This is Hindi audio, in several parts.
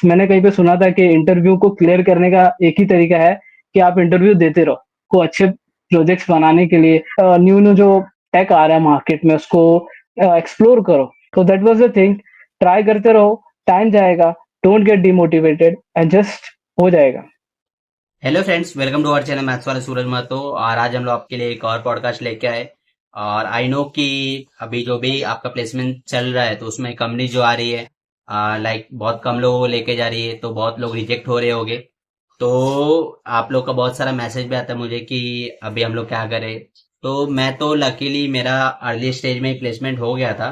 मैंने कहीं पे सुना था कि इंटरव्यू को क्लियर करने का एक ही तरीका है कि आप इंटरव्यू देते रहो। को अच्छे प्रोजेक्ट्स बनाने के लिए न्यू-न्यू जो टेक आ रहा है मार्केट में उसको एक्सप्लोर करो। तो that was the thing, try करते रहो, टाइम जाएगा, don't get demotivated and just हो जाएगा। Hello friends, welcome to our channel maths वाला सूरज महतो। और आज हम लोग आपके लिए एक और पॉडकास्ट लेके आए। और आई नो कि अभी जो भी आपका प्लेसमेंट चल रहा है तो उसमें कंपनी जो आ रही है, लाइक बहुत कम लोगों को लेके जा रही है, तो बहुत लोग रिजेक्ट हो रहे होंगे। तो आप लोग का बहुत सारा मैसेज भी आता है मुझे कि अभी हम लोग क्या करें। तो मैं तो लकीली मेरा अर्ली स्टेज में ही प्लेसमेंट हो गया था।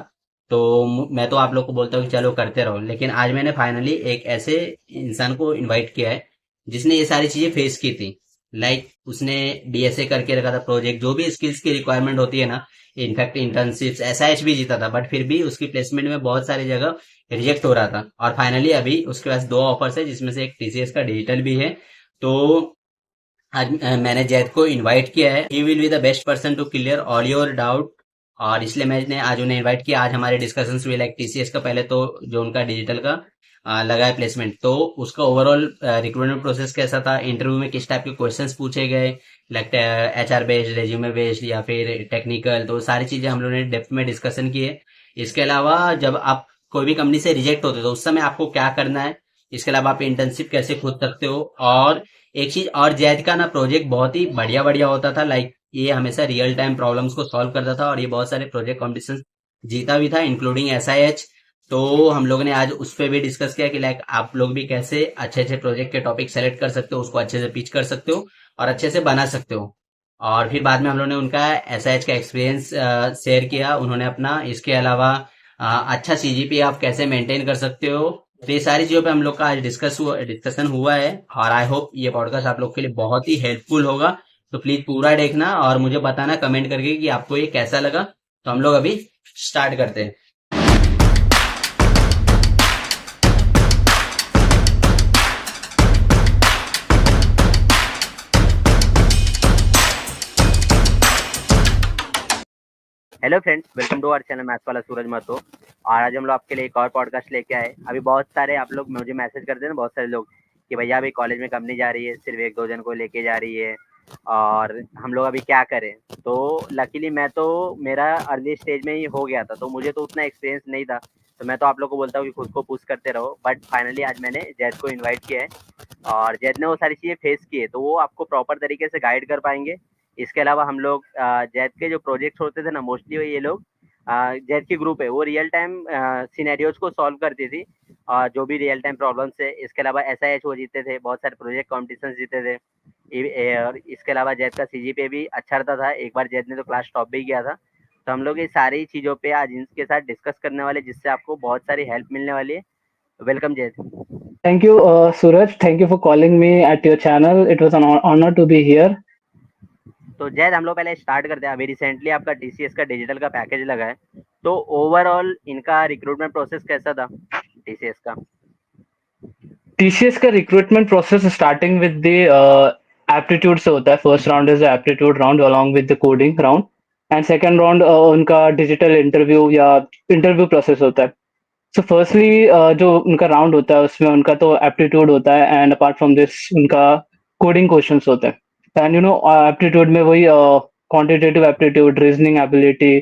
तो मैं तो आप लोग को बोलता हूँ कि चलो करते रहो, लेकिन आज मैंने फाइनली एक ऐसे इंसान को इनवाइट किया है जिसने ये सारी चीजें फेस की थी। लाइक उसने डीएसए करके रखा था, प्रोजेक्ट जो भी स्किल्स की रिक्वायरमेंट होती है ना, इनफैक्ट इंटर्नशिप्स एसआईएच भी जीता था, बट फिर भी उसकी प्लेसमेंट में बहुत सारी जगह रिजेक्ट हो रहा था। और फाइनली अभी उसके पास दो ऑफर्स है, जिसमें से एक टीसीएस का डिजिटल भी है। तो आज मैंने जैद को इनवाइट किया है। He will be the best person to clear all your doubt. और इसलिए मैंने आज उन्हें इनवाइट किया। आज हमारे डिस्कशंस हुए लाइक टीसीएस का, पहले तो जो उनका डिजिटल का लगा है प्लेसमेंट, तो उसका ओवरऑल रिक्रूटमेंट प्रोसेस कैसा था, इंटरव्यू में किस टाइप के क्वेश्चंस पूछे गए, like HR based, resume based या फिर टेक्निकल, तो सारी चीजें हम लोगों ने डेप्थ में डिस्कशन किए। इसके अलावा जब आप कोई भी कंपनी से रिजेक्ट होते हो तो उस समय आपको क्या करना है, इसके अलावा आप इंटर्नशिप कैसे खोज सकते हो। और एक चीज और, जैद का ना प्रोजेक्ट बहुत ही बढ़िया बढ़िया होता था। लाइक ये हमेशा रियल टाइम प्रॉब्लम्स को सॉल्व करता था और ये बहुत सारे प्रोजेक्ट कॉम्पिटिशन जीता भी था, इंक्लूडिंग एसआईएच। तो हम लोगों ने आज उस पर भी डिस्कस किया कि लाइक आप लोग भी कैसे अच्छे अच्छे प्रोजेक्ट के टॉपिक सेलेक्ट कर सकते हो, उसको अच्छे से पिच कर सकते हो और अच्छे से बना सकते हो। और फिर बाद में हम लोगों ने उनका एसआईएच का एक्सपीरियंस शेयर किया, उन्होंने अपना। इसके अलावा अच्छा सीजीपी आप कैसे मेंटेन कर सकते हो। तो ये सारी चीजों पे हम लोग का आज डिस्कशन हुआ है। और आई होप ये पॉडकास्ट आप लोग के लिए बहुत ही हेल्पफुल होगा। तो प्लीज पूरा देखना और मुझे बताना कमेंट करके कि आपको ये कैसा लगा। तो हम लोग अभी स्टार्ट करते हैं। Hello friends, welcome to our channel maths वाला सूरज महतो। और आज हम लोग आपके लिए एक और पॉडकास्ट लेके आए। अभी बहुत सारे आप लोग मुझे मैसेज करते हैं ना, बहुत सारे लोग, कि भैया अभी कॉलेज में कंपनी जा रही है, सिर्फ एक दो जन को लेके जा रही है और हम लोग अभी क्या करें। तो लकीली मैं तो मेरा अर्ली स्टेज में ही हो गया था, तो मुझे तो उतना एक्सपीरियंस नहीं था। तो मैं तो आप लोग को बोलता हूँ कि खुद को पुश करते रहो। बट फाइनली आज मैंने जैद को इन्वाइट किया है और जैद ने वो सारी चीज़ें फेस की है, तो वो आपको प्रॉपर तरीके से गाइड कर पाएंगे। इसके अलावा हम लोग जैद के जो प्रोजेक्ट्स होते थे ना, मोस्टली ये लोग जैद की ग्रुप है, वो रियल टाइम सिनेरियोज को सॉल्व करती थी, जो भी रियल टाइम प्रॉब्लम्स है। इसके अलावा एसआईएच वो जीते थे, बहुत सारे प्रोजेक्ट कॉम्पिटिशन जीते थे। और इसके अलावा जैद का सीजीपीए भी अच्छा रहता था, एक बार जैद ने तो क्लास टॉप भी किया था। तो हम लोग ये सारी चीज़ों पे आज इनके साथ डिस्कस करने वाले, जिससे आपको बहुत सारी हेल्प मिलने वाली है। Welcome Zaid. Thank you, Suraj. Thank you for calling me at your channel. It was an honor to be here. तो जैद हम लोग पहले स्टार्ट करते हैं। अभी रिसेंटली आपका टीसीएस का डिजिटल का पैकेज लगा है, तो ओवरऑल इनका रिक्रूटमेंट प्रोसेस कैसा था टीसीएस का? टीसीएस का recruitment process starting with the aptitude से होता है। First round is the aptitude round along with the coding round and second round उनका डिजिटल इंटरव्यू या इंटरव्यू प्रोसेस होता है। सो फर्स्टली जो उनका राउंड होता है उसमें उनका तो एप्टीट्यूड होता है एंड अपार्ट फ्रॉम दिस उनका कोडिंग क्वेश्चंस होते हैं। एंड एप्टीट्यूड में वही quantitative aptitude, reasoning ability,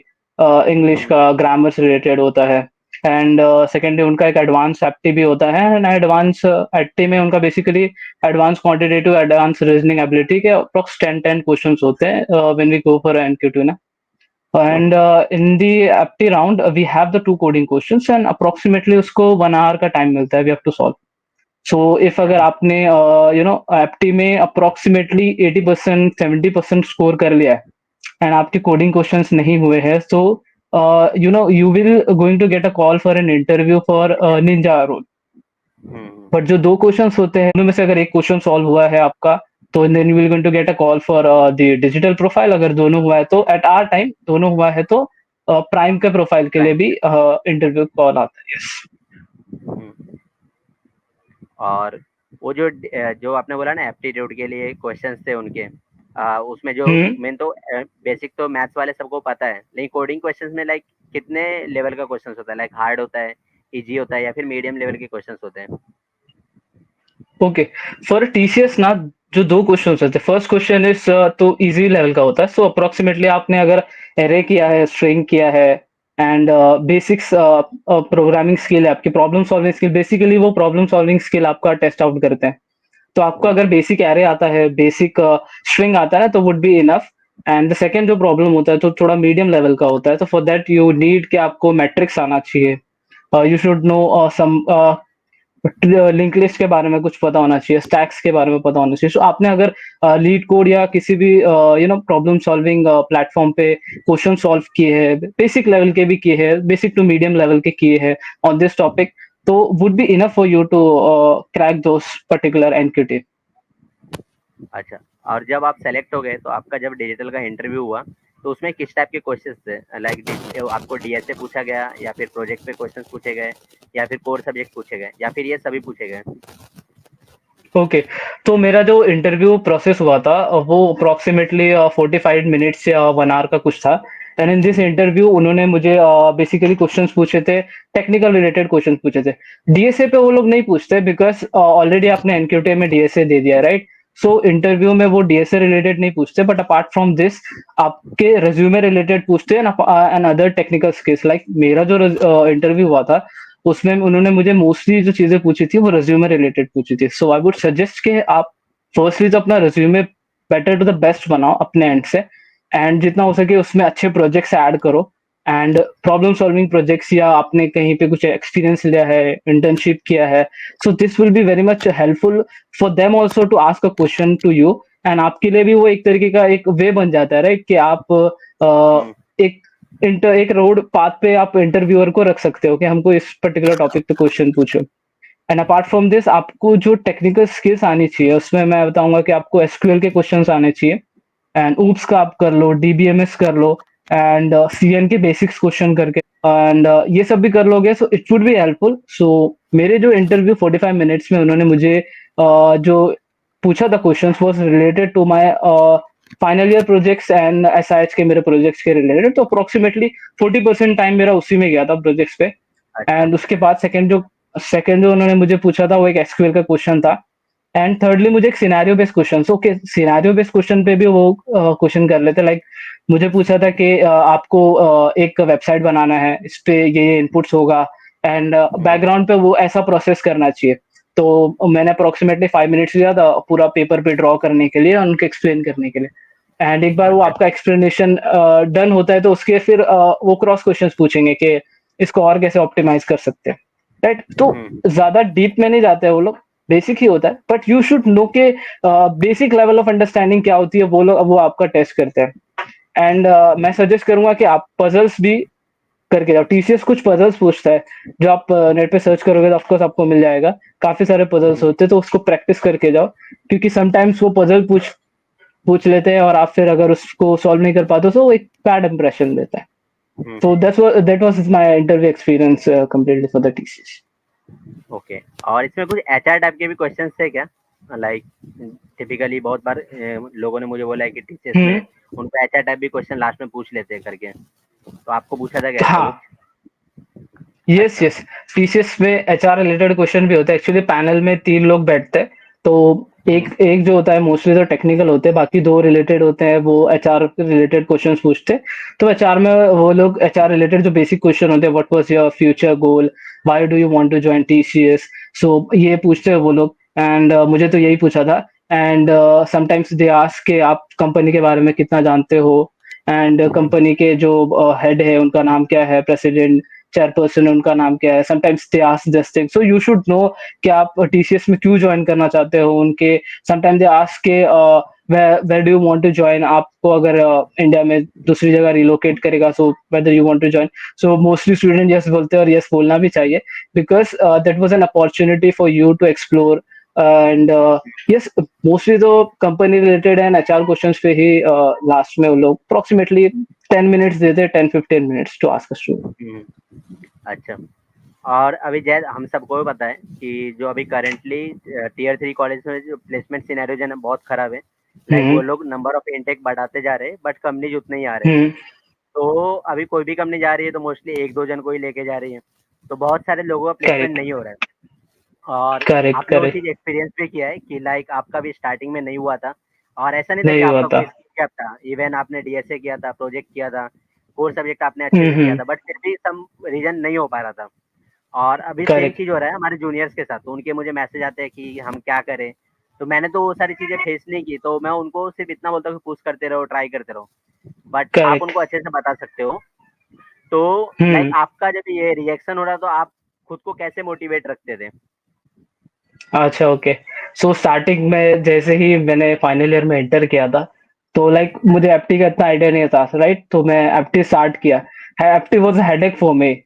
English का ग्रामर से रिलेटेड होता है। एंड सेकेंडली उनका एक एडवांस एप्टी भी होता है एंड एडवांस एप्टी में उनका basically advance quantitative, advance reasoning ability के अप्रोक्स 10 क्वेश्चंस होते हैं when we go for NQT ना। And in the apti round, we have the two coding questions and approximately उसको 1 hour का time मिलता है, we have to solve. So if अगर आपने apti में approximately 80% 70% score कर लिया है and आपके coding questions नहीं हुए हैं, so you will going to get a call for an interview for ninja role. But जो दो क्वेश्चंस होते हैं उनमें से अगर एक क्वेश्चन सॉल्व हुआ है आपका, तो then you will going to get a call for the digital profile. अगर दोनों हुआ है तो एट आर टाइम दोनों हुआ है तो प्राइम के प्रोफाइल के लिए भी इंटरव्यू कॉल आता है। यस। और वो जो जो आपने बोला ना एप्टीट्यूड के लिए क्वेश्चंस थे उनके, उसमें जो हम्म। मेन तो बेसिक तो मैथ्स वाले सबको पता है, लेकिन कोडिंग क्वेश्चंस में लाइक कितने लेवल का क्वेश्चंस होता है? लाइक हार्ड होता है, इजी होता है या फिर मीडियम लेवल के क्वेश्चंस होते हैं? ओके, फॉर टीसीएस ना जो 2 क्वेश्चंस होते हैं, फर्स्ट क्वेश्चन इज़ तो ईज़ी लेवल का होता है। सो अप्रॉक्सिमेटली आपने अगर एरे किया है, स्ट्रिंग किया है एंड बेसिक्स प्रोग्रामिंग स्किल है आपकी, प्रॉब्लम सॉल्विंग स्किल, बेसिकली वो प्रॉब्लम सॉल्विंग स्किल आपका टेस्ट आउट करते हैं। तो आपको अगर बेसिक एरे आता है, बेसिक स्ट्रिंग आता है तो would be enough. And the second जो प्रॉब्लम होता है तो थोड़ा मीडियम लेवल का होता है, तो फॉर दैट यू नीड कि आपको मैट्रिक्स आना चाहिए। You should know some link list के बारे में कुछ पता होना चाहिए, स्टैक्स के बारे में पता होना चाहिए। सो आपने अगर लीड कोड या किसी भी प्रॉब्लम सॉल्विंग प्लेटफॉर्म पे क्वेश्चन सॉल्व किए हैं, बेसिक लेवल के भी किए हैं, बेसिक टू मीडियम लेवल के किए हैं ऑन दिस टॉपिक, तो would be enough for you to crack those particular NQT. अच्छा, और जब आप सेलेक्ट हो गए तो आपका जब डिजिटल का इंटरव्यू हुआ तो उसमें किस टाइप के क्वेश्चंस थे? लाइक आपको डीएसए पूछा गया या फिर प्रोजेक्ट पे क्वेश्चंस पूछे गए या फिर कोर सब्जेक्ट पूछे गए या फिर ये सभी पूछे गए? ओके, तो मेरा जो इंटरव्यू प्रोसेस हुआ था वो अप्रॉक्सिमेटली 45 मिनट्स या 1 आवर का कुछ था। एंड इन दिस इंटरव्यू उन्होंने मुझे बेसिकली क्वेश्चंस पूछे थे, टेक्निकल रिलेटेड क्वेश्चंस पूछे थे। डीएसए पे वो लोग नहीं पूछते बिकॉज़ ऑलरेडी आपने एनक्यूटी में डीएसए दे दिया है, राइट? सो इंटरव्यू में वो डीएसए रिलेटेड नहीं पूछते, बट अपार्ट फ्रॉम दिस आपके रिज्यूमे रिलेटेड पूछते हैं and other technical skills. Like मेरा जो इंटरव्यू हुआ था उसमें उन्होंने मुझे मोस्टली जो चीजें पूछी थी वो रिज्यूमे रिलेटेड पूछी थी। सो आई वुड सजेस्ट कि आप फर्स्टली तो अपना resume better to the best बनाओ अपने एंड से, एंड जितना हो सके उसमें अच्छे प्रोजेक्ट्स ऐड करो एंड प्रॉब्लम सॉल्विंग प्रोजेक्ट्स, या आपने कहीं पे कुछ एक्सपीरियंस लिया है, इंटर्नशिप किया है, so this will be very much helpful for them also to ask a question to you. And आपके लिए भी वो एक तरीके का एक वे बन जाता है, राइट, कि आप हम्म, एक एक रोड पाथ पे आप इंटरव्यूअर को रख सकते हो कि हमको इस पर्टिकुलर टॉपिक पे क्वेश्चन पूछो। एंड अपार्ट फ्रॉम दिस आपको जो टेक्निकल स्किल्स आनी चाहिए उसमें मैं बताऊंगा कि आपको एसक्यूएल के क्वेश्चंस आने चाहिए, एंड ऊप्स का आप कर लो, डीबीएमएस कर लो, एंड सीएन के बेसिक्स क्वेश्चन करके, एंड ये सब भी कर लोगे so it would be helpful. So मेरे जो इंटरव्यू 45 मिनट्स में उन्होंने मुझे जो पूछा था questions was related to my final year projects and SIH के मेरे प्रोजेक्ट्स के रिलेटेड, तो अप्रोक्सीमेटली 40% टाइम मेरा उसी में गया था प्रोजेक्ट्स पे। अच्छा। एंड उसके बाद सेकंड जो उन्होंने मुझे पूछा था वो एक एसक्यूएल का क्वेश्चन था। एंड थर्डली मुझे एक scenario based question, okay scenario based question पे भी वो क्वेश्चन कर लेते, लाइक मुझे पूछा था कि आपको एक वेबसाइट बनाना है, इस पे ये इनपुट्स होगा एंड हम्म, बैकग्राउंड पे वो ऐसा प्रोसेस करना चाहिए। तो मैंने अप्रोक्सीमेटली 5 मिनट्स लिया था पूरा पेपर पे ड्रॉ करने के लिए और उनको एक्सप्लेन करने के लिए। एंड एक बार वो अच्छा। आपका एक्सप्लेनेशन डन होता है तो उसके फिर वो क्रॉस क्वेश्चंस पूछेंगे कि इसको और कैसे ऑप्टिमाइज कर सकते हैं, राइट? तो हम्म, ज्यादा डीप में नहीं जाते हैं वो लोग, बेसिक ही होता है, बट यू शुड नो के बेसिक लेवल ऑफ अंडरस्टैंडिंग क्या होती है, वो आपका टेस्ट करते हैं। एंड मैं सजेस्ट करूंगा कि आप पजल्स भी करके जाओ। टीसीएस कुछ पजल्स पूछता है जो आप नेट पे सर्च करोगे तो ऑफकोर्स आपको मिल जाएगा, काफी सारे पजल्स हम्म, होते हैं, तो उसको प्रैक्टिस करके जाओ, क्योंकि समटाइम्स वो पजल पूछ पूछ लेते हैं और आप फिर अगर उसको सॉल्व नहीं कर पाते तो वो एक बैड इंप्रेशन देता है। हम्म, So that was my interview experience completely for the TCS. Okay. और इसमें कुछ एचआर टाइप के भी क्वेश्चंस थे क्या? लाइक टिपिकली बहुत बार लोगों ने मुझे बोला है कि टीचर्स में हम्म, उनको एचआर टाइप भी क्वेश्चन लास्ट में पूछ लेते हैं करके, तो आपको पूछा था क्या ऐसा कुछ? हाँ, यस अच्छा। यस, टीसीएस में एचआर रिलेटेड क्वेश्चन भी होता है। एक्चुअली पैनल में 3 लोग बैठते हैं, तो एक हम्म, एक जो होता है मोस्टली तो टेक्निकल होते हैं, बाकी 2 रिलेटेड होते हैं, वो एचआर रिलेटेड क्वेश्चंस पूछते हैं। तो एचआर में वो लोग एचआर रिलेटेड जो बेसिक क्वेश्चन होते हैं, what was your future goal, why do you want to join TCS, so ये पूछते हैं वो लोग। एंड मुझे तो यही पूछा था। एंड समटाइम्स दे आस्क के आप कंपनी के बारे में कितना जानते हो, एंड कंपनी के जो हेड है उनका नाम क्या है, प्रेसिडेंट, चेयरपर्सन उनका नाम क्या है। Sometimes they ask this thing, so you should no कि आप टीसीएस में क्यों ज्वाइन करना चाहते हो उनके। समटाइम्स दे आस्क के where do you want to join, आपको अगर इंडिया में दूसरी जगह रिलोकेट करेगा, so whether you want to join. So mostly student yes बोलते हैं, और यस बोलना भी चाहिए, because that was an opportunity for you to explore. And yes, mostly तो company related and HR questions पे ही लास्ट में वो लोग अप्रोक्सीमेटली 10 मिनट्स देते हैं, 10-15 minutes to ask a student. Hmm, अच्छा। और अभी जैसे हम सबको भी पता है कि जो अभी करेंटली टीयर 3 कॉलेज में जो प्लेसमेंट सिनेरियो जो है बहुत खराब है। लाइक वो हम्म लोग नंबर ऑफ इनटेक बढ़ाते जा रहे हैं बट कंपनीज उतने ही आ रहे हैं। हम्म तो अभी कोई भी कंपनी जा रही है तो मोस्टली 1-2 जन को ही लेके जा रही है, तो बहुत सारे लोगों का प्लेसमेंट करेक्ट। नहीं हो रहा है। और करेक्ट आपने वो करेक्ट। चीज़ एक्सपीरियंस भी किया है कि लाइक आपका भी स्टार्टिंग में नहीं हुआ था, और ऐसा नहीं था कि नहीं हुआ आपका था। कोई स्किल गैप था। इवन आपने डीएसए किया था, प्रोजेक्ट किया था, कोर सब्जेक्ट आपने अच्छे से किया हम्म। था, बट फिर भी सम रीज़न नहीं हो पा रहा था। और अभी सेम करेक्ट। चीज़ हो रहा है हमारे जूनियर्स के साथ, तो उनके मुझे मैसेज आते हैं कि हम क्या करें। तो मैंने तो वो सारी चीज़ें फेस नहीं की, तो मैं उनको सिर्फ इतना बोलता हूँ कि पुश करते रहो, ट्राई करते रहो, बट आप करेक्ट। उनको अच्छे से बता सकते हो। तो लाइक हम्म। आपका जब ये रिएक्शन हो रहा तो आप खुद को कैसे मोटिवेट रखते थे? अच्छा, ओके। सो स्टार्टिंग में जैसे ही मैंने फाइनल ईयर में एंटर किया था, तो लाइक मुझे एप्टी का इतना आइडिया नहीं था, राइट? तो मैं एप्टी स्टार्ट किया। Apti was a headache for me.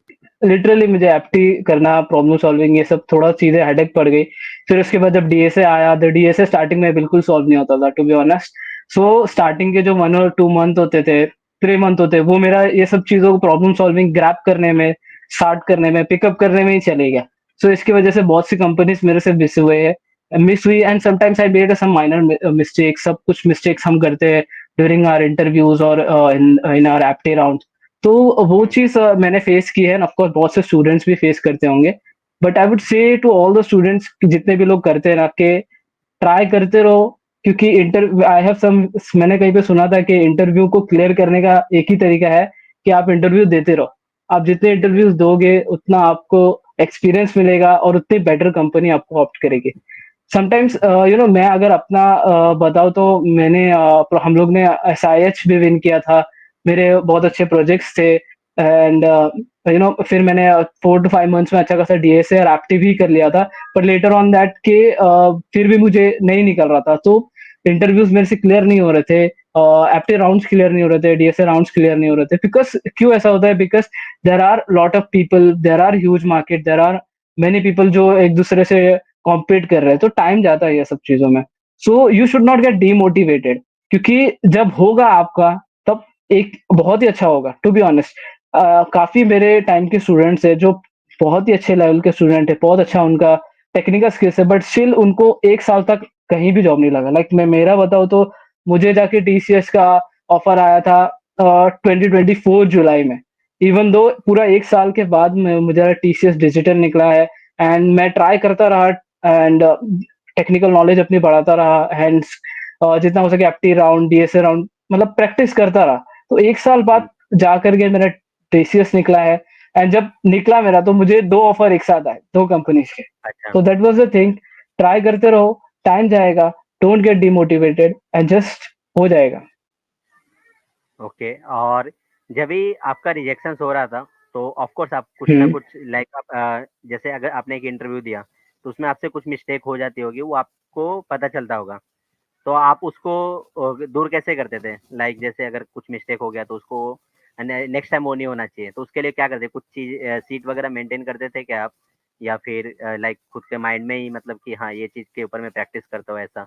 Literally मुझे एप्टी करना, प्रॉब्लम सॉल्विंग, ये सब थोड़ा चीज़ें हेडेक पड़ गई। फिर उसके बाद जब डीएसए आया, तो डीएसए स्टार्टिंग में बिल्कुल सॉल्व नहीं होता था, to be honest. So starting के जो 1 और 2 मंथ होते थे, 3 मंथ होते, वो मेरा ये सब चीज़ों को प्रॉब्लम सॉल्विंग ग्रैब करने में, स्टार्ट करने में, पिकअप करने में ही चले गया। सो इसकी वजह से बहुत सी कंपनीज मेरे से मिस हुई, and sometimes I made some minor mistakes. सब कुछ मिस्टेक्स हम करते हैं ड्यूरिंग आवर इंटरव्यूज और इन इन आवर एप्टी राउंड। तो वो चीज मैंने फेस की है, एंड ऑफ कोर्स बहुत से स्टूडेंट्स भी फेस करते होंगे। But I would say to all the students, जितने भी लोग करते हैं ना, कि ट्राई करते रहो। क्योंकि इंटर आई हैव सम मैंने कहीं पे सुना था कि इंटरव्यू को क्लियर करने का एक ही तरीका है कि आप इंटरव्यू देते रहो। आप जितने इंटरव्यूज दोगे, उतना आपको एक्सपीरियंस मिलेगा और उतनी बेटर कंपनी आपको ऑप्ट करेगी। समटाइम्स मैं अगर अपना बताऊँ, तो हम लोग ने एसआईएच भी विन किया था। मेरे बहुत अच्छे प्रोजेक्ट्स थे, एंड फिर मैंने 4 to 5 मंथ्स में अच्छा खासा डीएसए और एप्टी भी कर लिया था। पर लेटर ऑन दैट के फिर भी मुझे नहीं निकल रहा था, तो इंटरव्यूज मेरे से क्लियर नहीं हो रहे थे, एप्टी राउंड्स क्लियर नहीं हो रहे थे, डीएसए राउंड्स क्लियर नहीं हो रहे थे। बिकॉज क्यों ऐसा होता है? Because there are lot of people, there are huge market, there are many people जो एक दूसरे से कॉम्पीट कर रहे हैं, तो टाइम जाता है ये सब चीजों में। So you should not gate demotivated, क्योंकि जब होगा आपका, तब एक बहुत ही अच्छा होगा, टू बी ऑनेस्ट। काफी मेरे टाइम के स्टूडेंट्स है जो बहुत ही अच्छे लेवल के स्टूडेंट है, बहुत अच्छा उनका टेक्निकल स्किल्स है, बट स्टिल उनको 1 साल तक कहीं भी जॉब नहीं लगा। लाइक मैं मेरा बताऊँ, तो मुझे जाके टीसीएस का ऑफर आया था 2024 जुलाई में। इवन दो पूरा 1 साल के बाद मुझे टीसीएस डिजिटल निकला है, एंड मैं ट्राई करता रहा, एंड टेक्निकल नॉलेज अपनी बढ़ाता रहा, हैंड्स जितना हो सके एप्टी राउंड, डीएसए राउंड, मतलब प्रैक्टिस करता रहा। तो 1 साल बाद जा करके मेरा टीसीएस निकला है। एंड जब निकला मेरा, तो मुझे 2 ऑफर एक साथ आए, 2 कंपनीज के। अच्छा। तो that was the thing. Try करते रहो, टाइम जाएगा, don't get demotivated, and just हो जाएगा। ओके। और जब भी आपका रिजेक्शन हो रहा था, तो ऑफ कोर्स आप कुछ ना हम्म। कुछ लाइक आप जैसे अगर आपने एक इंटरव्यू दिया, तो उसमें आपसे कुछ मिस्टेक हो जाती होगी, वो आपको पता चलता होगा। तो आप उसको दूर कैसे करते थे? लाइक जैसे अगर कुछ मिस्टेक हो गया तो उसको नेक्स्ट टाइम वो नहीं होना चाहिए, तो उसके लिए क्या करते? कुछ चीज़ सीट वगैरह मेंटेन करते थे क्या आप? या फिर लाइक खुद के माइंड में ही, मतलब कि हाँ, ये चीज़ के ऊपर मैं प्रैक्टिस करता हूँ, ऐसा?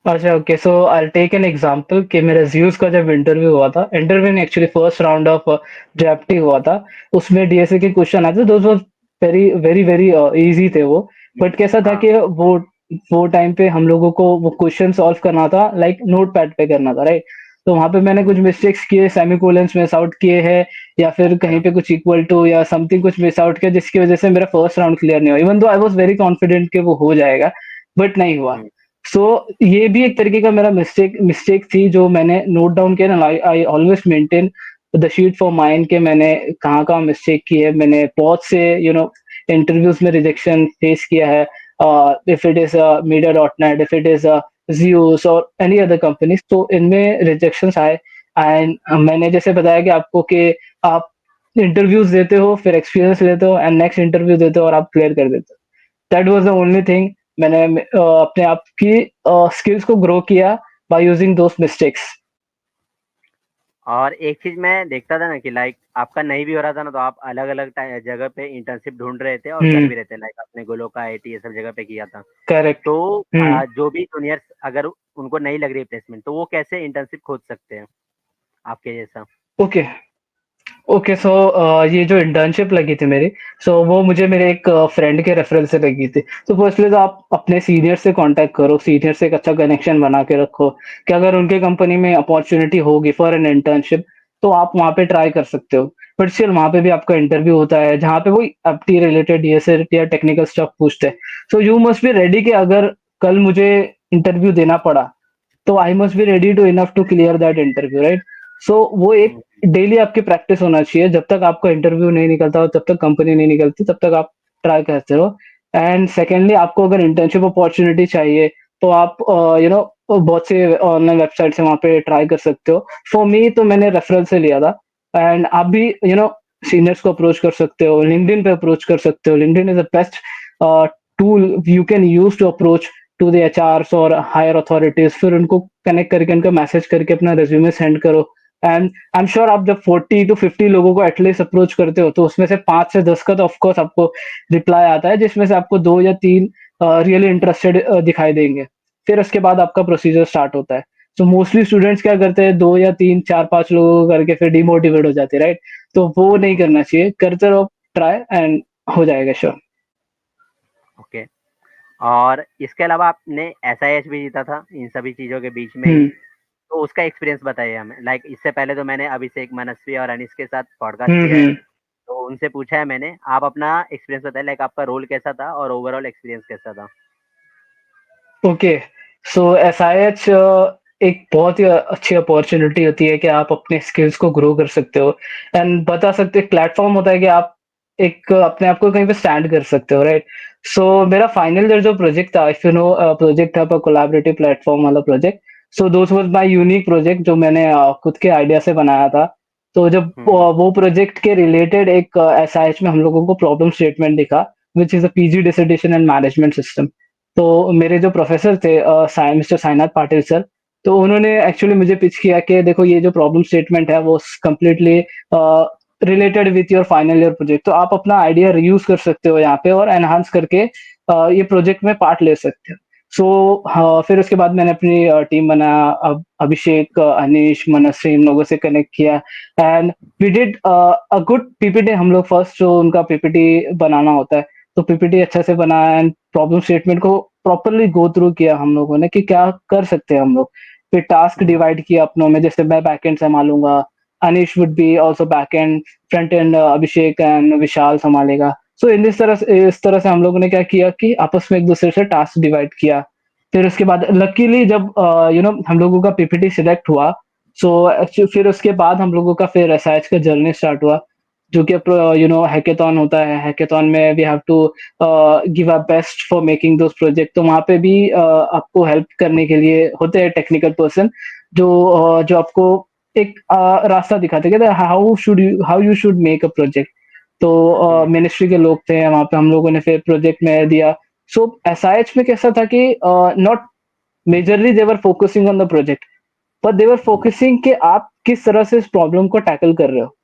अच्छा, okay. So I take an example कि मेरा ज़्यूस का जब इंटरव्यू हुआ था, इंटरव्यू नहीं, actually first round of JFT हुआ था। उसमें डीएसए के क्वेश्चन आए थे, those was very very very easy थे वो। बट कैसा था हाँ। कि वो टाइम पे हम लोगों को वो क्वेश्चन सॉल्व करना था, लाइक नोट पैड पे करना था, राइट? तो वहां पे मैंने कुछ मिस्टेक्स किए, सेमीकोलंस मिस आउट किए हैं, या फिर कहीं पे कुछ इक्वल टू या समथिंग कुछ मिस आउट किया, जिसकी वजह से मेरा फर्स्ट राउंड क्लियर नहीं हुआ। Even though I was very confident कि वो हो जाएगा, बट नहीं हुआ। हम्म। सो ये भी एक तरीके का मेरा मिस्टेक मिस्टेक थी, जो मैंने नोट डाउन किया ना। I always maintain the sheet for mind के मैंने कहाँ कहाँ मिस्टेक की है। मैंने बहुत से इंटरव्यूज में रिजेक्शन फेस किया है। If it is media dot net, if it is Zeus और एनी अदर कंपनीज, तो इनमें रिजेक्शंस आए। एंड मैंने जैसे बताया कि आपको, कि आप इंटरव्यूज देते हो, फिर एक्सपीरियंस लेते हो, एंड नेक्स्ट इंटरव्यू देते हो और आप क्लियर कर देते हो। That was the only thing. मैंने अपने आप की स्किल्स को ग्रो किया बाय यूजिंग दोस मिस्टेक्स। और एक चीज़ मैं देखता था ना कि लाइक आपका नहीं भी हो रहा था ना, तो आप अलग-अलग जगह पे इंटर्नशिप ढूँढ रहे थे और कर हम्म। भी रहे थे। लाइक आपने गोलोका, आईआईटी, ये सब जगह पे किया था। करेक्ट। तो हम्म। जो भी जूनियर्स अगर उनको नहीं लग रही प्लेसमेंट, तो वो कैसे इंटर्नशिप खोज सकते हैं आपके जैसा? ओके। ओके। सो ये जो इंटर्नशिप लगी थी मेरी, सो वो मुझे मेरे एक फ्रेंड के रेफरेंस से लगी थी। तो फर्स्टली तो आप अपने सीनियर से कांटेक्ट करो, सीनियर से एक अच्छा कनेक्शन बना के रखो, कि अगर उनके कंपनी में अपॉर्चुनिटी होगी फॉर एन इंटर्नशिप, तो आप वहाँ पे ट्राई कर सकते हो। बट स्टिल वहाँ पे भी आपका इंटरव्यू होता है, जहाँ पे वही एप्टी रिलेटेड ये से या टेक्निकल स्टफ पूछते हैं। So you must be ready कि अगर कल मुझे इंटरव्यू देना पड़ा, तो I must be ready to enough to clear that interview, right? So वो एक डेली आपकी प्रैक्टिस होना चाहिए। जब तक आपका इंटरव्यू नहीं निकलता और जब तक कंपनी नहीं निकलती, तब तक आप ट्राई करते रहो। एंड सेकेंडली, आपको अगर इंटर्नशिप अपॉर्चुनिटी चाहिए, तो आप बहुत से ऑनलाइन वेबसाइट से वहाँ पे ट्राई कर सकते हो। फॉर मी तो मैंने रेफरल से लिया था। एंड आप भी सीनियर्स को अप्रोच कर सकते हो, लिंक्डइन पे अप्रोच कर सकते हो। LinkedIn is the best tool you can use to approach to the HRs और हायर अथॉरिटीज। फिर उनको कनेक्ट करके, उनका मैसेज करके अपना रिज्यूमे सेंड करो। एंड आई एम श्योर आप जब 40 to 50 लोगों को एटलीस्ट अप्रोच करते हो, तो उसमें से 5 से 10 का तो ऑफकोर्स आपको रिप्लाई आता है, जिसमें से आपको 2 या 3 रियली इंटरेस्टेड दिखाई देंगे। फिर उसके बाद आपका प्रोसीजर स्टार्ट होता है। तो मोस्टली स्टूडेंट्स क्या करते हैं, 2 या 3 4 5 लोगों को करके फिर डिमोटिवेट हो जाते हैं, राइट? तो वो नहीं करना चाहिए, करते रहो ट्राई एंड हो जाएगा श्योर। ओके। और इसके अलावा आपने एसआईएच भी जीता था इन सभी चीज़ों के बीच में ही, हम्म तो उसका एक्सपीरियंस बताइए हमें। लाइक इससे पहले तो मैंने अभिषेक, मनस्वी और अनिश के साथ पॉडकास्ट किया है, हम्म। तो उनसे पूछा है मैंने। आप अपना एक्सपीरियंस बताइए, लाइक आपका रोल कैसा था और ओवरऑल एक्सपीरियंस कैसा था? ओके, सो एसआईएच एक बहुत ही अच्छी अपॉर्चुनिटी होती है कि आप अपने स्किल्स को ग्रो कर सकते हो एंड बता सकते हो। एक प्लेटफॉर्म होता है कि आप एक अपने आप को कहीं पे स्टैंड कर सकते हो, राइट? सो मेरा फाइनल ईयर जो प्रोजेक्ट था, इफ यू नो, प्रोजेक्ट था कोलैबोरेटिव प्लेटफॉर्म वाला project. So those was my unique project, जो मैंने खुद के आइडिया से बनाया था। तो जब हम्म। वो प्रोजेक्ट के रिलेटेड एक एसआईएच में हम लोगों को प्रॉब्लम स्टेटमेंट दिखा, which is a PG dissertation and management system. तो मेरे जो प्रोफेसर थे, मिस्टर साईनाथ पाटिल सर, तो उन्होंने एक्चुअली मुझे पिच किया कि देखो, ये जो प्रॉब्लम स्टेटमेंट है वो completely related with your final year project. तो आप अपना आइडिया रीयूज कर सकते हो यहाँ पे और एनहांस करके ये प्रोजेक्ट में पार्ट ले सकते हो। सो फिर उसके बाद मैंने अपनी टीम बनाया। अब अभिषेक, अनिश, मनस्वी, इन लोगों से कनेक्ट किया and we did a good PPT. हम लोग फर्स्ट जो उनका पीपीटी बनाना होता है, तो पीपीटी अच्छे से बनाया एंड प्रॉब्लम स्टेटमेंट को प्रॉपरली गो थ्रू किया हम लोगों ने कि क्या कर सकते हैं हम लोग। फिर टास्क हम्म। डिवाइड किया अपनों में, जैसे मैं बैकएंड संभालूंगा, Anish would be also backend, front end Abhishek and Vishal संभालेगा। सो इन इस तरह से हम लोगों ने क्या किया कि आपस में एक दूसरे से टास्क डिवाइड किया। फिर उसके बाद लकीली जब हम लोगों का पीपीटी सिलेक्ट हुआ, फिर उसके बाद हम लोगों का फिर एसआईएच का जर्नी स्टार्ट हुआ, जो कि हैकेथॉन होता है। हैकेथॉन में we have to give a best for making those project. तो वहाँ पे भी आपको हेल्प करने के लिए होते हैं टेक्निकल पर्सन, जो आपको एक रास्ता दिखाते हैं कि how you should make a project. तो हम्म। मिनिस्ट्री के लोग थे वहाँ पे, हम लोगों ने फिर प्रोजेक्ट में दिया। सो एसआईएच में कैसा था कि not majorly they were focusing on the project, but they were focusing कि आप किस तरह से इस प्रॉब्लम को टैकल कर रहे हो,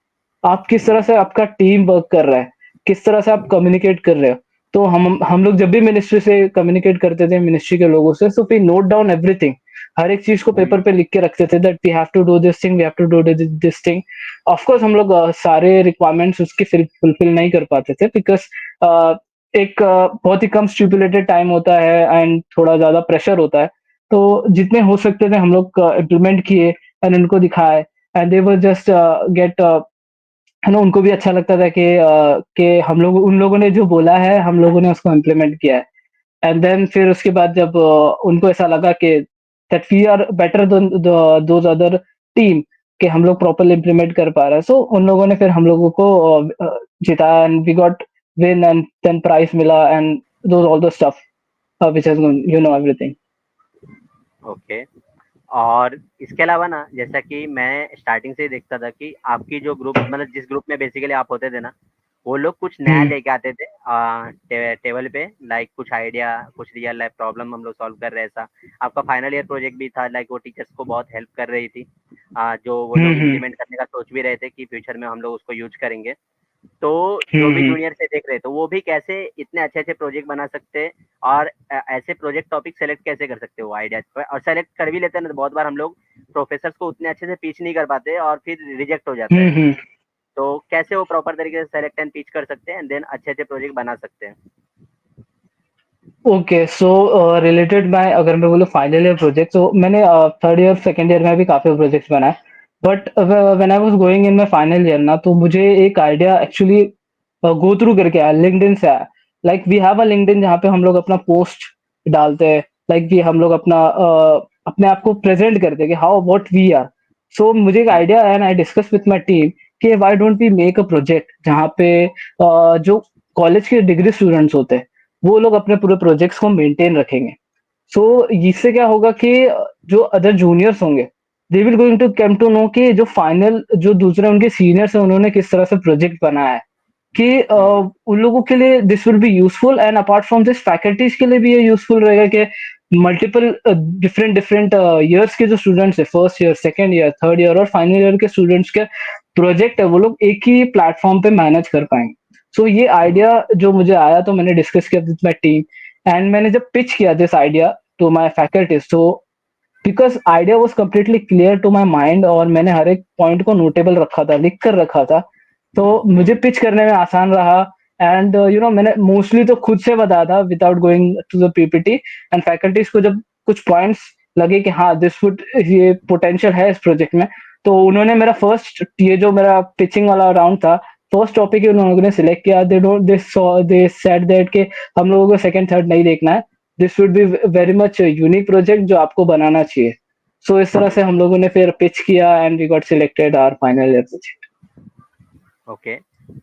आप किस तरह से आपका टीम वर्क कर रहा है, किस तरह से आप कम्युनिकेट कर रहे हो। तो हम लोग जब भी मिनिस्ट्री से कम्युनिकेट करते थे, मिनिस्ट्री के लोगों से, तो वी नोट डाउन एवरीथिंग। हर एक चीज को पेपर पे लिख के रखते थे that we have to do this thing, we have to do this thing. Of course हम लोग सारे रिक्वायरमेंट्स उसके फुलफिल नहीं कर पाते थे, बिकॉज एक बहुत ही कम स्टिपुलेटेड टाइम होता है एंड थोड़ा ज्यादा प्रेशर होता है। तो जितने हो सकते थे हम लोग इम्प्लीमेंट किए एंड उनको दिखाए, and they were just get, है ना, उनको भी अच्छा लगता था कि हम लोग, उन लोगों ने जो बोला है, हम लोगों ने उसको इम्प्लीमेंट किया है। एंड देन फिर उसके बाद जब उनको ऐसा लगा कि that we are better than those other team, कि हम लोग प्रॉपर्ली इम्प्लीमेंट कर पा रहे हैं, सो उन लोगों ने फिर हम लोगों को जिताया and we got win and then prize मिला and those all the stuff which has everything. Okay. और इसके अलावा ना, जैसा कि मैं स्टार्टिंग से ही देखता था कि आपकी जो ग्रुप, मतलब जिस ग्रुप में बेसिकली आप होते थे ना, वो लोग कुछ नया हम्म लेके आते थे टेबल पे। लाइक कुछ आइडिया, कुछ रियल लाइफ प्रॉब्लम हम लोग सॉल्व कर रहे हैं ऐसा। आपका फाइनल ईयर प्रोजेक्ट भी था, लाइक वो टीचर्स को बहुत हेल्प कर रही थी, जो वो लोग हम्म इम्प्लीमेंट करने का सोच भी रहे थे कि फ्यूचर में हम लोग उसको यूज करेंगे। तो जो भी हम्म। जूनियर से देख रहे, तो वो भी कैसे इतने अच्छे अच्छे प्रोजेक्ट बना सकते हैं, और ऐसे प्रोजेक्ट टॉपिक सेलेक्ट कैसे कर सकते हो आइडिया, और सेलेक्ट कर भी लेते हैं ना, तो बहुत बार हम लोग प्रोफेसर्स को उतने अच्छे से पिच नहीं कर पाते और फिर रिजेक्ट हो जाता है। हम्म। तो कैसे वो प्रॉपर तरीके से सेलेक्ट एंड पिच कर सकते हैं, एंड देन अच्छे अच्छे प्रोजेक्ट बना सकते हैं? ओके, सो रिलेटेड मैं अगर मैं बोलूँ फाइनल ईयर प्रोजेक्ट, तो मैंने थर्ड ईयर सेकेंड ईयर में भी काफी प्रोजेक्ट्स बनाए। But when I was going in my final year ना, तो मुझे एक आइडिया एक्चुअली गो थ्रू करके आया, लिंक्डइन से आया। Like we have a LinkedIn जहाँ पे हम लोग अपना पोस्ट डालते हैं, लाइक कि हम लोग अपना अपने आप को प्रेजेंट करते हैं कि how what we are. So मुझे एक hmm, idea and I discuss with my team कि why don't we make a project जहाँ पे जो कॉलेज के डिग्री स्टूडेंट्स होते हैं वो लोग अपने पूरे प्रोजेक्ट्स को मेंटेन रखेंगे। सो इससे क्या होगा कि जो अदर जूनियर्स होंगे they will going to come to know कि जो फाइनल जो दूसरे उनके सीनियर्स हैं उन्होंने किस तरह से प्रोजेक्ट बनाया है, कि हम्म, उन लोगों के लिए this will be useful, and apart from this faculties के लिए भी ये यूजफुल रहेगा कि मल्टीपल डिफरेंट डिफरेंट ईयर्स के जो स्टूडेंट्स है, first year, second year, third year और फाइनल ईयर के स्टूडेंट्स के प्रोजेक्ट है वो लोग एक ही प्लेटफॉर्म पे मैनेज कर पाएंगे। सो ये हम्म, आइडिया जो मुझे आया तो मैंने डिस्कस किया विद माई टीम, एंड मैंने जब पिच किया this idea to my faculties, तो because idea was completely clear to my mind और मैंने हर एक पॉइंट को नोटेबल रखा था, लिख कर रखा था, तो मुझे हम्म, पिच करने में आसान रहा। एंड यू नो मैंने मोस्टली तो खुद से बताया था without going to the PPT, and faculties को जब कुछ पॉइंट्स लगे कि हाँ दिस वुड, ये पोटेंशियल है इस प्रोजेक्ट में, तो उन्होंने मेरा फर्स्ट, ये जो मेरा पिचिंग वाला राउंड था, फर्स्ट टॉपिक ही उन्होंने सिलेक्ट किया। They don't they said that कि हम लोगों को सेकंड थर्ड नहीं देखना है, this would be very much unique project जो आपको बनाना चाहिए। सो इस तरह से हम लोगों ने फिर पिच किया and we got selected our final year project. Okay.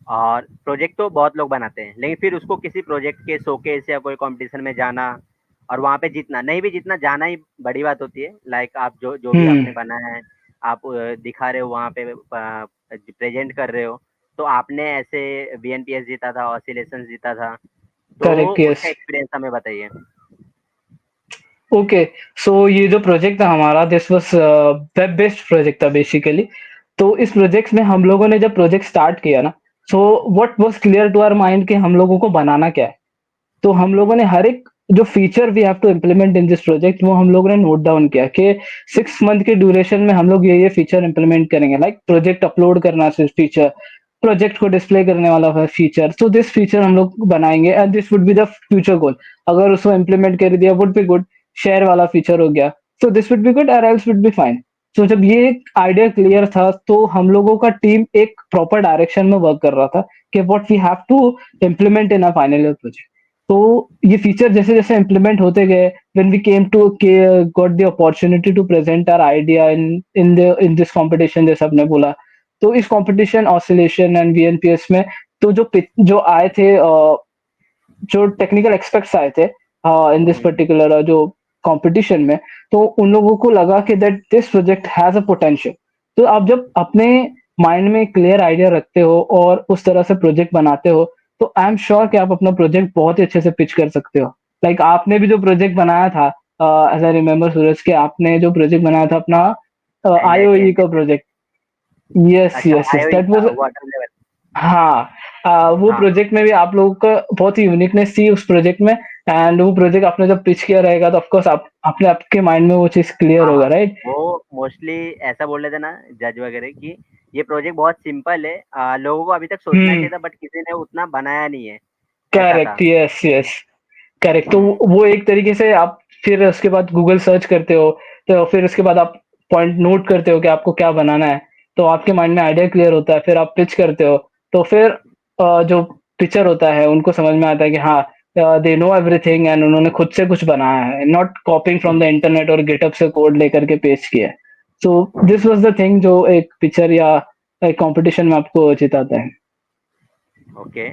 और प्रोजेक्ट तो बहुत लोग बनाते हैं, लेकिन फिर उसको किसी प्रोजेक्ट के शोकेस या कोई कंपटीशन में जाना और वहाँ पे जीतना, नहीं भी जीतना, जाना ही बड़ी बात होती है। लाइक आप जो जो भी हम्म। आपने बनाया है, आप दिखा रहे हो वहाँ पे, प्रेजेंट कर रहे हो। तो आपने ऐसे वीएनपीएस जीता था, ऑसिलेशन जीता था, तो करेक्ट, यस। उसका एक्सपीरियंस हमें बताइए। ओके, सो ये जो प्रोजेक्ट था हमारा, this was web based project था बेसिकली। तो इस प्रोजेक्ट में हम लोगों ने जब प्रोजेक्ट स्टार्ट किया ना, so what was clear to our mind कि हम लोगों को बनाना क्या है। तो हम लोगों ने हर एक जो feature we have to implement in this project वो हम लोगों ने नोट डाउन किया कि 6 मंथ के ड्यूरेशन में हम लोग ये फीचर इम्प्लीमेंट करेंगे, लाइक प्रोजेक्ट अपलोड करना फीचर, प्रोजेक्ट को डिस्प्ले करने वाला फीचर। सो दिस फीचर हम लोग बनाएंगे and this would be the future goal. अगर उसको इम्प्लीमेंट कर दिया वुड बी गुड, शेयर वाला फीचर हो गया, so this would be good और एल्स वुड बी फाइन। सो जब ये आइडिया क्लियर था तो हम लोगों का टीम एक प्रॉपर डायरेक्शन में वर्क कर रहा था कि what we have to implement in a final year project. तो ये फीचर जैसे जैसे इम्प्लीमेंट होते गए, when we came to got the opportunity to present our idea in in this competition, जैसे आपने बोला, तो इस कंपटीशन ऑसिलेशन एंड वीएनपीएस में, तो जो आए थे जो टेक्निकल एक्सपर्ट्स आए थे इन दिस हम्म, पर्टिकुलर जो कंपटीशन में, तो उन लोगों को लगा कि that this project has a potential. तो आप जब अपने माइंड में क्लियर आइडिया रखते हो और उस तरह से प्रोजेक्ट बनाते हो, तो आई एम श्योर कि आप अपना प्रोजेक्ट बहुत ही अच्छे से पिच कर सकते हो। लाइक आपने भी जो प्रोजेक्ट बनाया था, एज आई रिमेम्बर सूरज, के आपने जो प्रोजेक्ट बनाया था अपना एनआईटी आईओई का एनआईटी। प्रोजेक्ट। यस अच्छा, यस यस, आईओई दैट का वाज। Water level. हाँ, वो हाँ, प्रोजेक्ट में भी आप लोगों का बहुत ही यूनिकनेस थी उस प्रोजेक्ट में। एंड वो प्रोजेक्ट आपने जब पिच किया रहेगा तो ऑफकोर्स आप अपने आपके माइंड में वो चीज क्लियर हाँ, होगा, हाँ। राइट? वो मोस्टली ऐसा बोल रहे थे ना जज वगैरह कि ये प्रोजेक्ट बहुत सिंपल है, लोगों को अभी तक सोचना हम्म। चाहिए था, बट किसी ने उतना बनाया नहीं है, ऐसा था। Correct, yes yes. करेक्ट, तो हम्म, वो एक तरीके से आप फिर उसके बाद गूगल सर्च करते हो, तो फिर उसके बाद आप पॉइंट नोट करते हो कि आपको क्या बनाना है, तो आपके माइंड में आइडिया क्लियर होता है, फिर आप पिच करते हो। तो फिर जो पिक्चर होता है उनको समझ में आता है कि हाँ दे नो एवरीथिंग एंड उन्होंने खुद से कुछ बनाया है, not copying from the internet और गिटअप से कोड लेकर के पेस्ट किया है। So this was the thing जो एक पिक्चर या एक कंपटीशन में आपको जिताता है। ओके।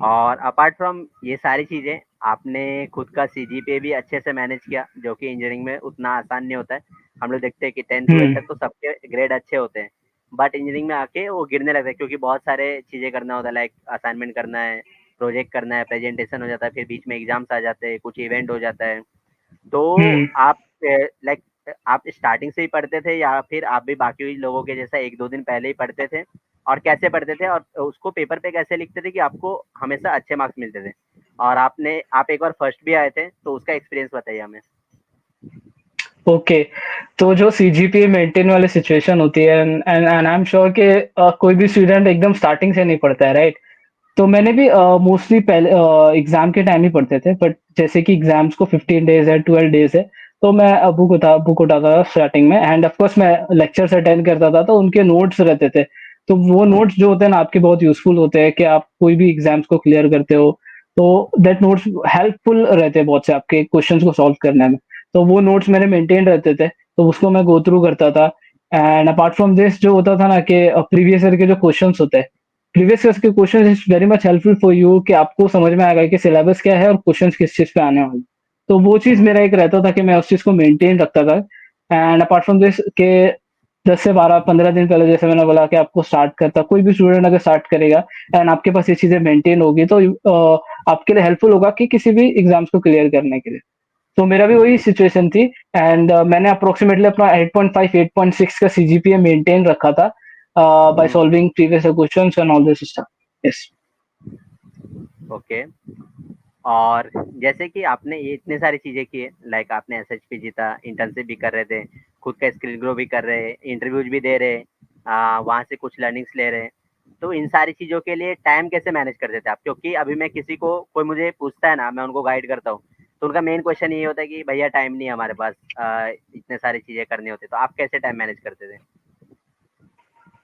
और अपार्ट फ्रॉम ये सारी चीज़ें, आपने खुद का सीजीपीए भी अच्छे से मैनेज किया, जो कि इंजीनियरिंग में उतना आसान नहीं होता है। हम लोग देखते हैं कि 10th 12th हम्म। तक तो सबके ग्रेड अच्छे होते हैं, बट इंजीनियरिंग में आके वो गिरने लगता है, क्योंकि बहुत सारे चीज़ें करना होता है, लाइक असाइनमेंट करना है, प्रोजेक्ट करना है, प्रेजेंटेशन हो जाता है, फिर बीच में एग्जाम्स आ जाते हैं, कुछ इवेंट हो जाता है। तो हम्म। आप लाइक आप स्टार्टिंग से ही पढ़ते थे, या फिर आप भी बाकी लोगों के जैसा 1 2 दिन पहले ही पढ़ते थे? और कैसे पढ़ते थे, और उसको पेपर पे कैसे लिखते थे कि आपको हमेशा अच्छे मार्क्स मिलते थे? और आप एक बार फर्स्ट भी आए थे, तो उसका एक्सपीरियंस बताइए हमें। ओके, तो जो सीजीपीए मेंटेन वाली सिचुएशन होती है, and and I am sure कि कोई भी स्टूडेंट एकदम स्टार्टिंग से नहीं पढ़ता है, राइट? तो मैंने हम्म, भी मोस्टली पहले एग्जाम के टाइम ही पढ़ते थे, बट जैसे कि एग्जाम्स को 15 डेज है, 12 डेज है, तो मैं बुक उठाता था स्टार्टिंग में, एंड ऑफ कोर्स मैं लेक्चर्स अटेंड करता था, तो उनके नोट्स रहते थे। तो वो नोट्स जो होते हैं ना आपके बहुत यूज़फुल होते हैं कि आप कोई भी एग्ज़ाम्स को क्लियर करते हो, तो दैट नोट्स हेल्पफुल रहते हैं बहुत से आपके क्वेश्चंस को सॉल्व करने में। तो वो नोट्स मेरे मेंटेन रहते थे, तो उसको मैं गो थ्रू करता था। एंड अपार्ट फ्रॉम दिस जो होता था ना कि प्रीवियस ईयर के जो क्वेश्चंस होते हैं, प्रीवियस ईयर के questions is very much helpful for you कि आपको समझ में आएगा कि सिलेबस क्या है और क्वेश्चंस किस चीज़ पे आने वाले हैं। तो वो चीज़ मेरा एक रहता था कि मैं उस चीज़ को मेंटेन रखता था। एंड अपार्ट फ्रॉम दिस के 10 से 12-15 दिन पहले जैसे मैंने बोला कि आपको स्टार्ट करता कोई भी स्टूडेंट अगर स्टार्ट करेगा एंड आपके पास ये चीज़ें मेंटेन होगी, तो आपके लिए हेल्पफुल होगा कि किसी भी एग्ज़ाम्स को क्लियर करने के लिए। तो मेरा भी वही सिचुएशन थी। एंड मैंने अप्रोक्सीमेटली अपना 8.5 8.6 का सीजीपीए मेंटेन रखा था by solving previous questions and all this stuff. Yes. Okay. और जैसे कि आपने ये इतने सारी चीज़ें की है, लाइक आपने एसएचपी जीता, इंटर्नशिप भी कर रहे थे, खुद का स्किल ग्रो भी कर रहे हैं, इंटरव्यूज भी दे रहे हैं, वहाँ से कुछ लर्निंग्स ले रहे हैं। तो इन सारी चीज़ों के लिए टाइम कैसे मैनेज करते थे आप? क्योंकि अभी मैं किसी को, कोई मुझे पूछता है ना, मैं उनको गाइड करता हूँ, तो उनका मेन क्वेश्चन ये होता है कि भैया टाइम नहीं है हमारे पास, इतने सारी चीज़ें करनी होती है। तो आप कैसे टाइम मैनेज करते थे?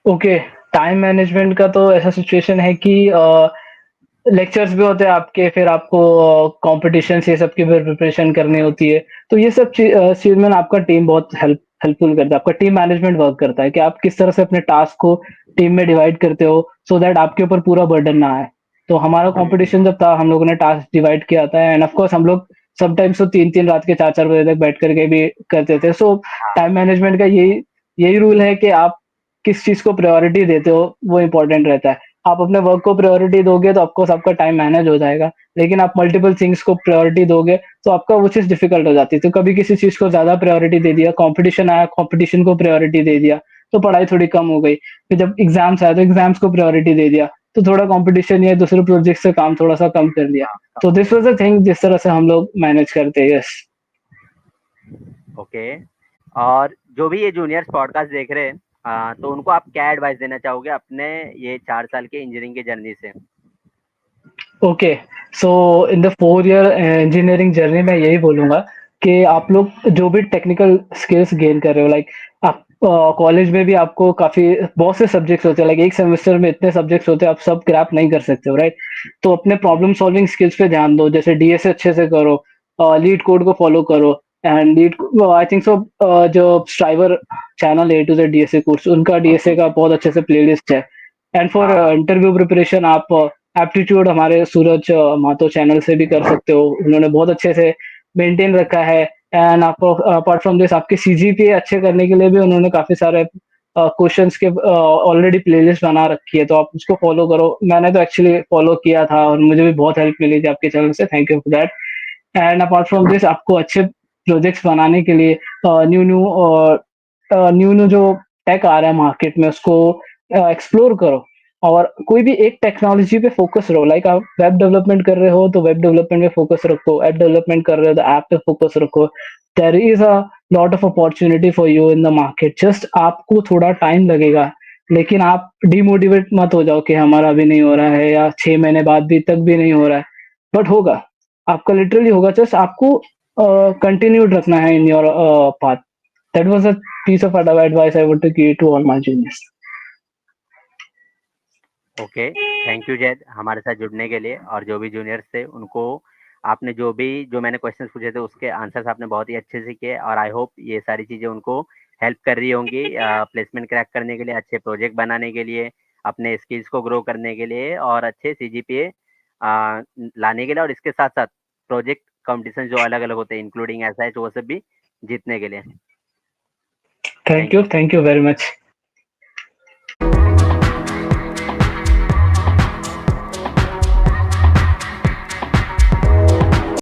ओके, टाइम मैनेजमेंट का तो ऐसा सिचुएशन है कि लेक्चर्स भी होते हैं आपके, फिर आपको कॉम्पिटिशन्स ये सब की भी प्रिपरेशन करनी होती है। तो ये सब चीज़ में ना आपका टीम बहुत हेल्पफुल करता है। आपका टीम मैनेजमेंट वर्क करता है कि आप किस तरह से अपने टास्क को टीम में डिवाइड करते हो सो दैट आपके ऊपर पूरा बर्डन ना आए। तो हमारा कॉम्पिटिशन जब था हम लोगों ने टास्क डिवाइड किया था, एंड ऑफ कोर्स हम लोग समटाइम्स तो 3-3 रात के 4-4 बजे तक बैठ करके भी करते थे। सो टाइम मैनेजमेंट का यही यही रूल है कि आप किस चीज़ को प्रायोरिटी देते हो वो इम्पोर्टेंट रहता है। आप अपने वर्क को प्रायोरिटी दोगे तो ऑफकोर्स आपका टाइम मैनेज हो जाएगा, लेकिन आप मल्टीपल थिंग्स को प्रायोरिटी दोगे तो आपका वो चीज़ डिफिकल्ट हो जाती है। तो कभी किसी चीज़ को ज़्यादा प्रायोरिटी दे दिया, कॉम्पिटिशन आया, कॉम्पिटिशन को प्रायोरिटी दे दिया, तो पढ़ाई थोड़ी कम हो गई। फिर जब एग्ज़ाम्स आए तो एग्ज़ाम्स को प्रायोरिटी दे दिया, तो थोड़ा कॉम्पिटिशन या दूसरे प्रोजेक्ट से काम थोड़ा-सा कम कर लिया। हाँ, तो दिस वाज़ द थिंग जिस तरह से हम लोग मैनेज करते हैं। यस। ओके। और जो भी ये जूनियर्स पॉडकास्ट देख रहे हैं, तो उनको आप क्या एडवाइस देना चाहोगे अपने ये 4 साल के इंजीनियरिंग की जर्नी से? Okay, so in the 4 year engineering journey में यही बोलूँगा कि आप लोग जो भी टेक्निकल स्किल्स गेन कर रहे हो, लाइक आप कॉलेज में भी आपको काफ़ी बहुत से सब्जेक्ट्स होते हैं, लाइक एक सेमेस्टर में इतने सब्जेक्ट्स होते हैं, आप सब क्रैप नहीं कर सकते हो, राइट? तो अपने प्रॉब्लम सॉल्विंग स्किल्स पे ध्यान दो, जैसे डीएसए अच्छे से करो, लीड कोड को फॉलो करो, and lead I think so जो स्ट्राइवर चैनल है ए टू ज़ेड डीएसए कोर्स, उनका डीएसए का बहुत अच्छे से प्लेलिस्ट है। एंड फॉर हाँ, हाँ। इंटरव्यू प्रिपरेशन आप एप्टीट्यूड हमारे सूरज मातो चैनल से भी कर सकते हो, उन्होंने बहुत अच्छे से मेंटेन रखा है। एंड आपको अपार्ट फ्रॉम दिस आपके सीजीपीए अच्छे करने के लिए भी उन्होंने काफी सारे क्वेश्चंस के ऑलरेडी प्लेलिस्ट बना रखी है, तो आप उसको फॉलो करो। मैंने तो एक्चुअली फॉलो किया था और मुझे भी बहुत हेल्प मिली थी आपके चैनल से, thank you for that. And apart from this आपको अच्छे प्रोजेक्ट्स बनाने के लिए न्यू न्यू जो टेक आ रहा है मार्केट में उसको एक्सप्लोर करो, और कोई भी एक टेक्नोलॉजी पे फोकस रहो। लाइक आप वेब डेवलपमेंट कर रहे हो तो वेब डेवलपमेंट पे फोकस रखो, ऐप डेवलपमेंट कर रहे हो तो ऐप पे फोकस रखो। There is a lot of opportunity for you in the market, just आपको थोड़ा टाइम लगेगा, लेकिन आप डिमोटिवेट मत हो जाओ कि हमारा अभी नहीं हो रहा है या 6 महीने बाद भी तक भी नहीं हो रहा है, बट होगा, आपका लिटरली होगा। जस्ट आपको कंटिन्यूड रखना है in your path. That was a piece of advice I want to give to all my juniors. ओके, थैंक यू जैद हमारे साथ जुड़ने के लिए। और जो भी जूनियर्स थे उनको आपने जो मैंने क्वेश्चंस पूछे थे उसके आंसर्स आपने बहुत ही अच्छे से किए, और आई होप ये सारी चीज़ें उनको हेल्प कर रही होंगी प्लेसमेंट क्रैक करने के लिए, अच्छे प्रोजेक्ट बनाने के लिए, अपने स्किल्स को ग्रो करने के लिए, और अच्छे सीजीपीए लाने के लिए, और इसके साथ साथ प्रोजेक्ट कंपटीशन जो अलग अलग होते हैं इंक्लूडिंग एसआईएच वो सब भी जीतने के लिए। Thank you. Thank you very much.